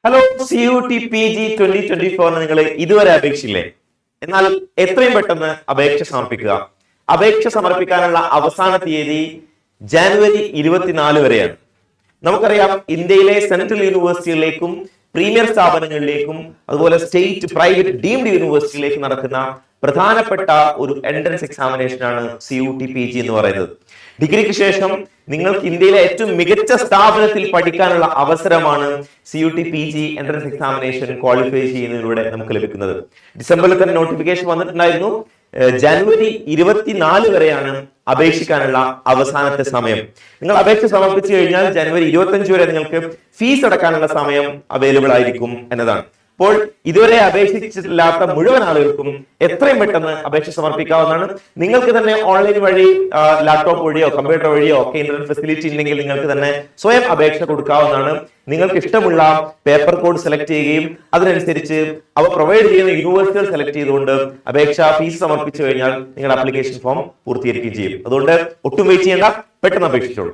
Hello, CUT PG 2024 നിങ്ങൾ ഇതുവരെ അപേക്ഷിച്ചില്ലേ? എന്നാൽ എത്രയും പെട്ടെന്ന് അപേക്ഷ സമർപ്പിക്കുക. അപേക്ഷ സമർപ്പിക്കാനുള്ള അവസാന തീയതി ജനുവരി 24 വരെയാണ്. നമുക്കറിയാം, ഇന്ത്യയിലെ സെൻട്രൽ യൂണിവേഴ്സിറ്റികളിലേക്കും പ്രീമിയർ സ്ഥാപനങ്ങളിലേക്കും അതുപോലെ സ്റ്റേറ്റ് പ്രൈവറ്റ് ഡീംഡ് യൂണിവേഴ്സിറ്റിയിലേക്ക് നടക്കുന്ന പ്രധാനപ്പെട്ട ഒരു എൻട്രൻസ് എക്സാമിനേഷൻ ആണ് CUT PG എന്ന് പറയുന്നത്. ഡിഗ്രിക്ക് ശേഷം നിങ്ങൾക്ക് ഇന്ത്യയിലെ ഏറ്റവും മികച്ച സ്ഥാപനത്തിൽ പഠിക്കാനുള്ള അവസരമാണ് CUT PG entrance examination qualify ചെയ്യുന്നതിലൂടെ നമുക്ക് ലഭിക്കുന്നത്. ഡിസംബറിൽ തന്നെ നോട്ടിഫിക്കേഷൻ വന്നിട്ടുണ്ടായിരുന്നു. ജനുവരി 24 വരെയാണ് അപേക്ഷിക്കാനുള്ള അവസാനത്തെ സമയം. നിങ്ങൾ അപേക്ഷ സമർപ്പിച്ചു കഴിഞ്ഞാൽ ജനുവരി 25 വരെ നിങ്ങൾക്ക് ഫീസ് അടക്കാനുള്ള സമയം അവൈലബിൾ ആയിരിക്കും എന്നതാണ്. അപ്പോൾ ഇതുവരെ അപേക്ഷിച്ചിട്ടില്ലാത്ത മുഴുവൻ ആളുകൾക്കും എത്രയും പെട്ടെന്ന് അപേക്ഷ സമർപ്പിക്കാവുന്നതാണ്. നിങ്ങൾക്ക് തന്നെ ഓൺലൈൻ വഴി, ലാപ്ടോപ്പ് വഴിയോ കമ്പ്യൂട്ടർ വഴിയോ ഒക്കെ ഇന്റർനെറ്റ് ഫെസിലിറ്റി ഉണ്ടെങ്കിൽ നിങ്ങൾക്ക് തന്നെ സ്വയം അപേക്ഷ കൊടുക്കാവുന്നതാണ്. നിങ്ങൾക്ക് ഇഷ്ടമുള്ള പേപ്പർ കോഡ് സെലക്ട് ചെയ്യുകയും അതിനനുസരിച്ച് അവ പ്രൊവൈഡ് ചെയ്യുന്ന യൂണിവേഴ്സിറ്റികൾ സെലക്ട് ചെയ്തുകൊണ്ട് അപേക്ഷ ഫീസ് സമർപ്പിച്ചു കഴിഞ്ഞാൽ നിങ്ങളുടെ ആപ്ലിക്കേഷൻ ഫോം പൂർത്തീകരിക്കുകയും ചെയ്യും. അതുകൊണ്ട് ഒട്ടും വെയിറ്റ് ചെയ്യേണ്ട, പെട്ടെന്ന് അപേക്ഷിച്ചോളൂ.